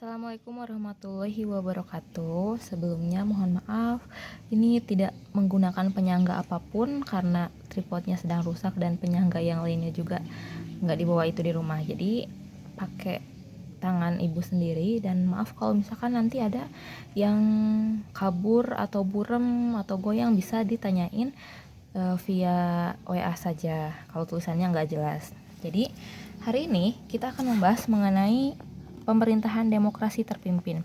Assalamualaikum warahmatullahi wabarakatuh. Sebelumnya mohon maaf, ini tidak menggunakan penyangga apapun karena tripodnya sedang rusak dan penyangga yang lainnya juga nggak dibawa itu di rumah. Jadi pakai tangan ibu sendiri, dan maaf kalau misalkan nanti ada yang kabur atau burem atau goyang, bisa ditanyain via WA saja kalau tulisannya nggak jelas. Jadi hari ini kita akan membahas mengenai pemerintahan demokrasi terpimpin.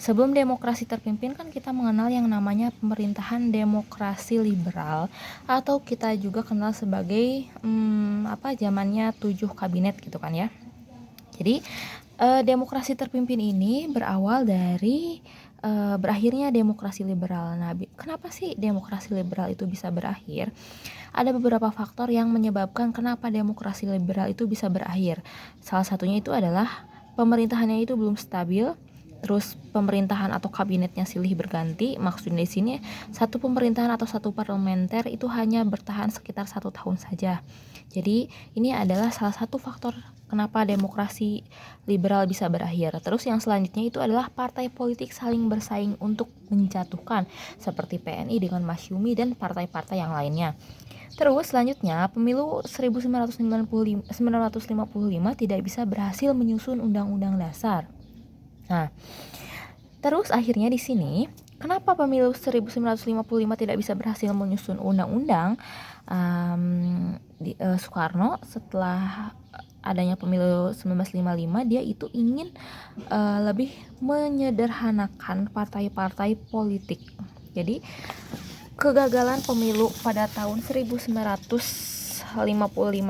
Sebelum demokrasi terpimpin kan kita mengenal yang namanya pemerintahan demokrasi liberal, atau kita juga kenal sebagai zamannya 7 kabinet gitu kan ya. Jadi demokrasi terpimpin ini berawal dari berakhirnya demokrasi liberal. Nah, kenapa sih demokrasi liberal itu bisa berakhir? Ada beberapa faktor yang menyebabkan kenapa demokrasi liberal itu bisa berakhir. Salah satunya itu adalah pemerintahannya itu belum stabil, terus pemerintahan atau kabinetnya silih berganti. Maksudnya di sini satu pemerintahan atau satu parlementer itu hanya bertahan sekitar 1 tahun saja. Jadi ini adalah salah satu faktor kenapa demokrasi liberal bisa berakhir. Terus yang selanjutnya itu adalah partai politik saling bersaing untuk menjatuhkan, seperti PNI dengan Masyumi dan partai-partai yang lainnya. Terus selanjutnya pemilu 1955 tidak bisa berhasil menyusun undang-undang dasar. Nah, terus akhirnya di sini kenapa pemilu 1955 tidak bisa berhasil menyusun undang-undang? Soekarno setelah adanya pemilu 1955 dia itu ingin lebih menyederhanakan partai-partai politik. Jadi kegagalan pemilu pada tahun 1955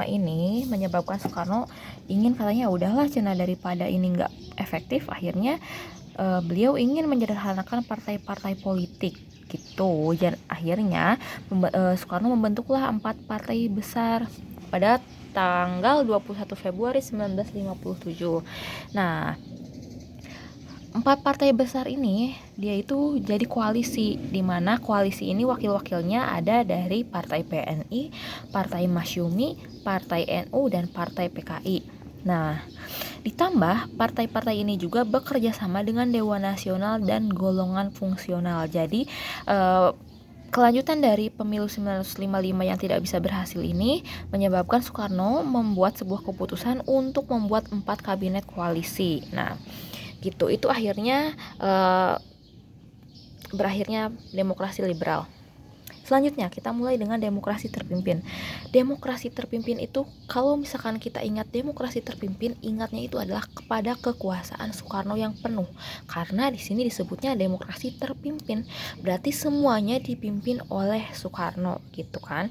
ini menyebabkan Soekarno ingin, katanya udahlah cina daripada ini nggak efektif, akhirnya beliau ingin menyederhanakan partai-partai politik gitu. Dan akhirnya Soekarno membentuklah 4 partai besar pada tanggal 21 Februari 1957. Nah, 4 partai besar ini dia itu jadi koalisi, di mana koalisi ini wakil-wakilnya ada dari Partai PNI, Partai Masyumi, Partai NU, dan Partai PKI. Nah, ditambah partai-partai ini juga bekerja sama dengan Dewan Nasional dan golongan fungsional. Jadi kelanjutan dari pemilu 1955 yang tidak bisa berhasil ini menyebabkan Soekarno membuat sebuah keputusan untuk membuat 4 kabinet koalisi. Nah, gitu, itu akhirnya berakhirnya demokrasi liberal. Selanjutnya kita mulai dengan demokrasi terpimpin. Demokrasi terpimpin itu, kalau misalkan kita ingat demokrasi terpimpin, ingatnya itu adalah kepada kekuasaan Soekarno yang penuh. Karena di sini disebutnya demokrasi terpimpin, berarti semuanya dipimpin oleh Soekarno gitu kan.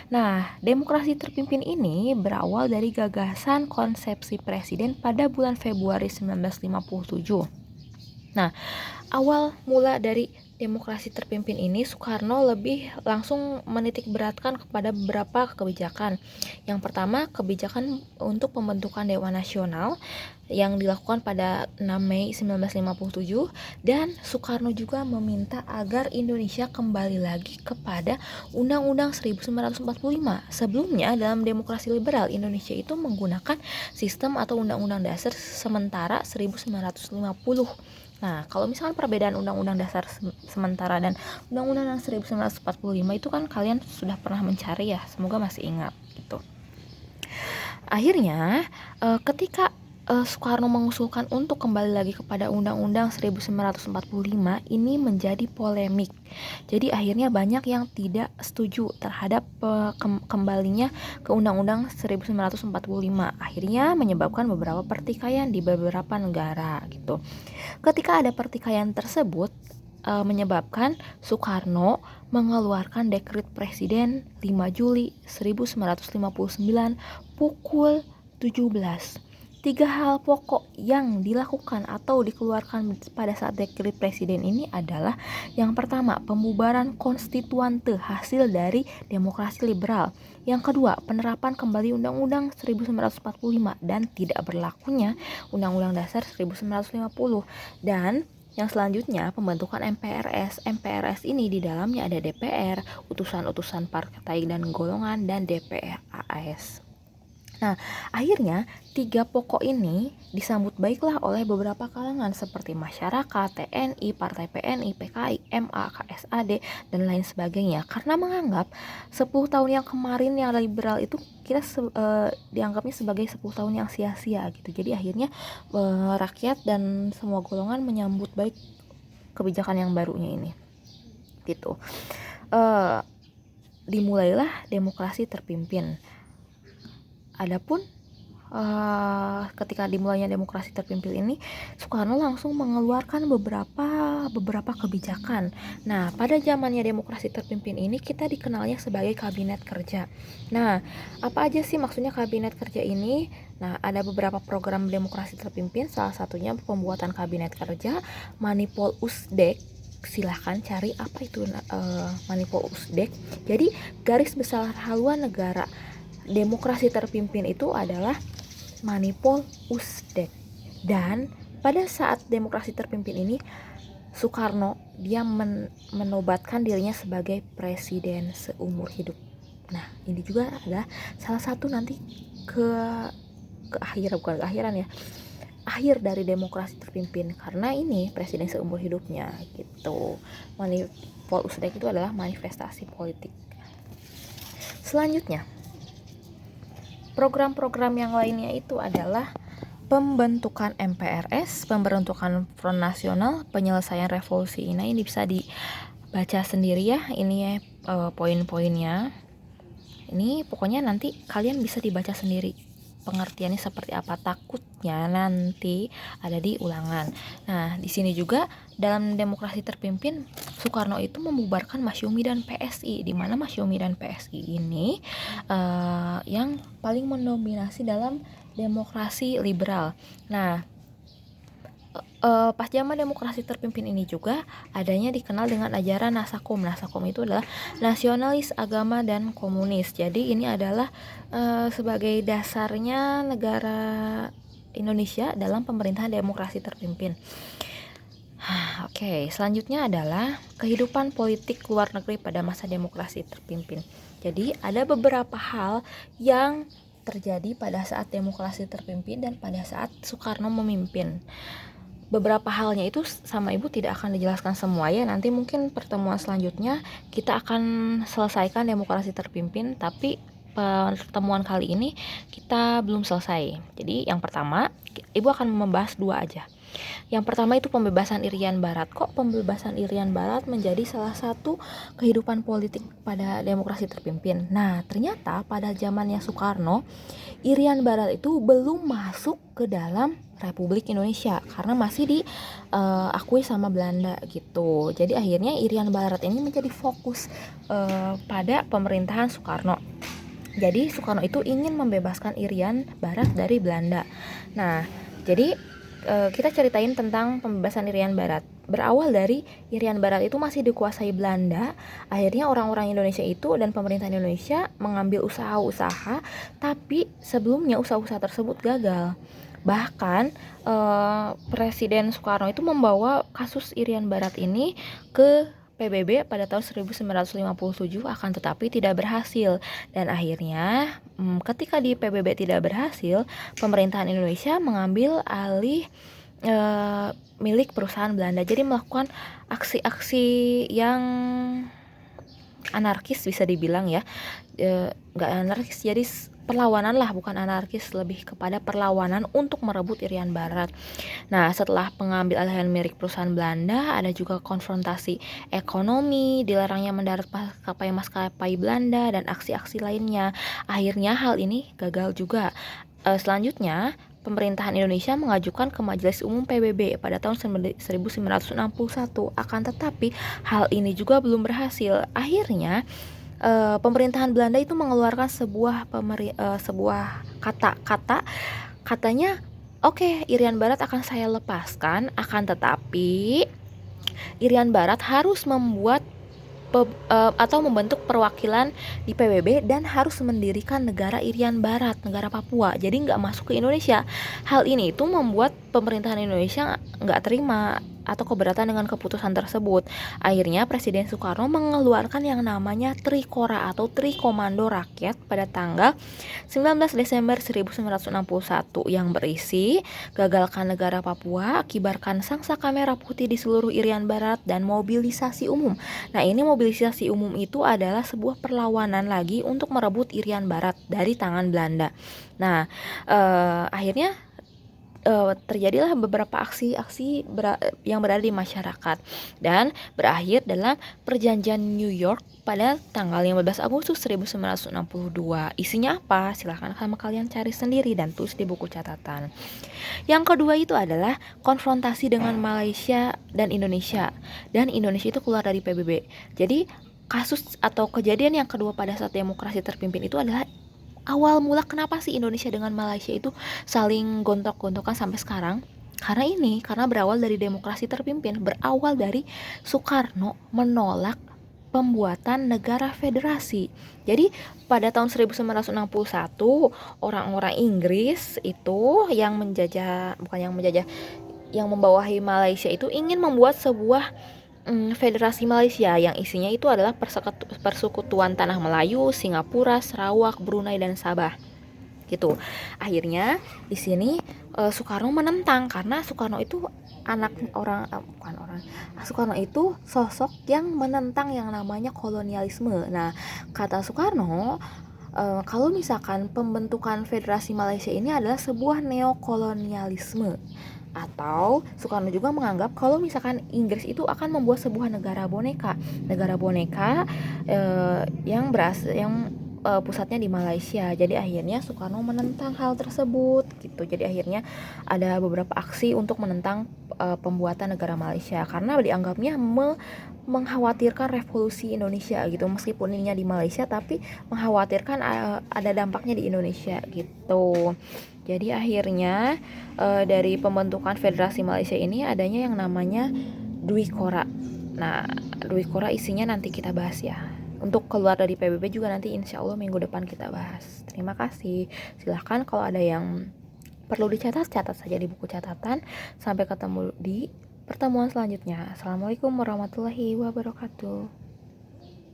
Nah, demokrasi terpimpin ini berawal dari gagasan konsepsi presiden pada bulan Februari 1957. Nah, awal mula dari demokrasi terpimpin ini, Soekarno lebih langsung menitik beratkan kepada beberapa kebijakan. Yang pertama, kebijakan untuk pembentukan Dewan Nasional yang dilakukan pada 6 Mei 1957, dan Soekarno juga meminta agar Indonesia kembali lagi kepada Undang-Undang 1945. Sebelumnya dalam demokrasi liberal, Indonesia itu menggunakan sistem atau Undang-Undang Dasar sementara 1950. Nah, kalau misalkan perbedaan Undang-Undang Dasar sementara dan Undang-Undang 1945 itu kan kalian sudah pernah mencari ya, semoga masih ingat gitu. Akhirnya ketika Soekarno mengusulkan untuk kembali lagi kepada Undang-Undang 1945, ini menjadi polemik. Jadi akhirnya banyak yang tidak setuju terhadap kembalinya ke Undang-Undang 1945. Akhirnya menyebabkan beberapa pertikaian di beberapa negara gitu. Ketika ada pertikaian tersebut, menyebabkan Soekarno mengeluarkan dekret presiden 5 Juli 1959 pukul 17. 3 hal pokok yang dilakukan atau dikeluarkan pada saat dekret presiden ini adalah: yang pertama, pembubaran konstituante hasil dari demokrasi liberal. Yang kedua, penerapan kembali Undang-Undang 1945 dan tidak berlakunya Undang-Undang Dasar 1950. Dan yang selanjutnya, pembentukan MPRS. MPRS ini di dalamnya ada DPR, utusan-utusan partai dan golongan, dan DPR AS. Nah, akhirnya tiga pokok ini disambut baiklah oleh beberapa kalangan seperti masyarakat, TNI, Partai PNI, PKI, MA, KSAD, dan lain sebagainya. Karena menganggap 10 tahun yang kemarin yang liberal itu kita dianggapnya sebagai 10 tahun yang sia-sia gitu. Jadi akhirnya rakyat dan semua golongan menyambut baik kebijakan yang barunya ini. Gitu. Dimulailah demokrasi terpimpin. Adapun ketika dimulainya demokrasi terpimpin ini, Soekarno langsung mengeluarkan beberapa kebijakan. Nah, pada zamannya demokrasi terpimpin ini kita dikenalnya sebagai kabinet kerja. Nah, apa aja sih maksudnya kabinet kerja ini? Nah, ada beberapa program demokrasi terpimpin, salah satunya pembuatan kabinet kerja, Manipol Usdek. Silahkan cari apa itu Manipol Usdek. Jadi, garis besar haluan negara demokrasi terpimpin itu adalah Manipol Usdek. Dan pada saat demokrasi terpimpin ini, Soekarno dia menobatkan dirinya sebagai presiden seumur hidup. Nah, ini juga adalah salah satu nanti akhir dari demokrasi terpimpin, karena ini presiden seumur hidupnya gitu. Manipol Usdek itu adalah manifestasi politik. Selanjutnya, program-program yang lainnya itu adalah pembentukan MPRS, pembentukan Front Nasional, penyelesaian revolusi. Ini bisa dibaca sendiri ya, ini poin-poinnya. Ini pokoknya nanti kalian bisa dibaca sendiri pengertiannya seperti apa, takutnya nanti ada di ulangan. Nah, di sini juga dalam demokrasi terpimpin Soekarno itu membubarkan Masyumi dan PSI, di mana Masyumi dan PSI ini yang paling mendominasi dalam demokrasi liberal. Nah, pas zaman demokrasi terpimpin ini juga adanya dikenal dengan ajaran Nasakom. Nasakom itu adalah nasionalis, agama, dan komunis. Jadi ini adalah sebagai dasarnya negara Indonesia dalam pemerintahan demokrasi terpimpin. Oke, selanjutnya adalah kehidupan politik luar negeri pada masa demokrasi terpimpin. Jadi ada beberapa hal yang terjadi pada saat demokrasi terpimpin dan pada saat Soekarno memimpin. Beberapa halnya itu sama Ibu tidak akan dijelaskan semua ya, nanti mungkin pertemuan selanjutnya kita akan selesaikan demokrasi terpimpin, tapi pertemuan kali ini kita belum selesai. Jadi yang pertama Ibu akan membahas dua aja. Yang pertama itu pembebasan Irian Barat. Kok pembebasan Irian Barat menjadi salah satu kehidupan politik pada demokrasi terpimpin? Nah, ternyata pada zamannya Soekarno, Irian Barat itu belum masuk ke dalam Republik Indonesia karena masih diakui sama Belanda gitu. Jadi akhirnya Irian Barat ini menjadi fokus pada pemerintahan Soekarno. Jadi Soekarno itu ingin membebaskan Irian Barat dari Belanda. Nah, jadi kita ceritain tentang pembebasan Irian Barat. Berawal dari Irian Barat itu masih dikuasai Belanda, akhirnya orang-orang Indonesia itu dan pemerintah Indonesia mengambil usaha-usaha, tapi sebelumnya usaha-usaha tersebut gagal. Bahkan Presiden Soekarno itu membawa kasus Irian Barat ini ke PBB pada tahun 1957, akan tetapi tidak berhasil. Dan akhirnya ketika di PBB tidak berhasil, pemerintahan Indonesia mengambil alih milik perusahaan Belanda. Jadi melakukan aksi-aksi yang anarkis bisa dibilang ya, nggak anarkis, jadi perlawanan lah, bukan anarkis, lebih kepada perlawanan untuk merebut Irian Barat. Nah, setelah pengambil alihan milik perusahaan Belanda, ada juga konfrontasi ekonomi, dilarangnya mendarat maskapai Belanda, dan aksi-aksi lainnya. Akhirnya hal ini gagal juga. Selanjutnya, pemerintahan Indonesia mengajukan ke Majelis Umum PBB pada tahun 1961. Akan tetapi, hal ini juga belum berhasil. Akhirnya, pemerintahan Belanda itu mengeluarkan sebuah kata-kata, katanya oke, Irian Barat akan saya lepaskan, akan tetapi Irian Barat harus membuat atau membentuk perwakilan di PBB dan harus mendirikan negara Irian Barat, negara Papua. Jadi nggak masuk ke Indonesia. Hal ini itu membuat pemerintahan Indonesia nggak terima. keberatan dengan keputusan tersebut. Akhirnya Presiden Soekarno mengeluarkan yang namanya Trikora atau Trikomando Rakyat pada tanggal 19 Desember 1961 yang berisi gagalkan negara Papua, kibarkan sangsaka merah putih di seluruh Irian Barat, dan mobilisasi umum. Nah, ini mobilisasi umum itu adalah sebuah perlawanan lagi untuk merebut Irian Barat dari tangan Belanda. Nah, akhirnya terjadilah beberapa aksi-aksi yang berada di masyarakat dan berakhir dalam perjanjian New York pada tanggal 15 Agustus 1962. Isinya apa? Silahkan sama kalian cari sendiri dan tulis di buku catatan. Yang kedua itu adalah konfrontasi dengan Malaysia dan Indonesia. Dan Indonesia itu keluar dari PBB. Jadi kasus atau kejadian yang kedua pada saat demokrasi terpimpin itu adalah awal mula kenapa sih Indonesia dengan Malaysia itu saling gontok-gontokan sampai sekarang. Karena berawal dari demokrasi terpimpin, berawal dari Soekarno menolak pembuatan negara federasi. Jadi pada tahun 1961 orang-orang Inggris itu yang membawahi Malaysia itu ingin membuat sebuah Federasi Malaysia yang isinya itu adalah persekutuan Tanah Melayu, Singapura, Sarawak, Brunei, dan Sabah. Gitu. Akhirnya di sini Soekarno menentang karena Soekarno itu Soekarno itu sosok yang menentang yang namanya kolonialisme. Nah, kata Soekarno, kalau misalkan pembentukan Federasi Malaysia ini adalah sebuah neokolonialisme, atau Soekarno juga menganggap kalau misalkan Inggris itu akan membuat sebuah negara boneka yang pusatnya di Malaysia. Jadi akhirnya Soekarno menentang hal tersebut gitu. Jadi akhirnya ada beberapa aksi untuk menentang pembuatan negara Malaysia karena dianggapnya mengkhawatirkan revolusi Indonesia gitu. Meskipun ininya di Malaysia tapi mengkhawatirkan ada dampaknya di Indonesia gitu. Jadi akhirnya dari pembentukan Federasi Malaysia ini adanya yang namanya Dwi Kora. Nah, Dwi Kora isinya nanti kita bahas ya. Untuk keluar dari PBB juga nanti insya Allah minggu depan kita bahas. Terima kasih. Silahkan kalau ada yang perlu dicatat, catat saja di buku catatan. Sampai ketemu di pertemuan selanjutnya. Assalamualaikum warahmatullahi wabarakatuh.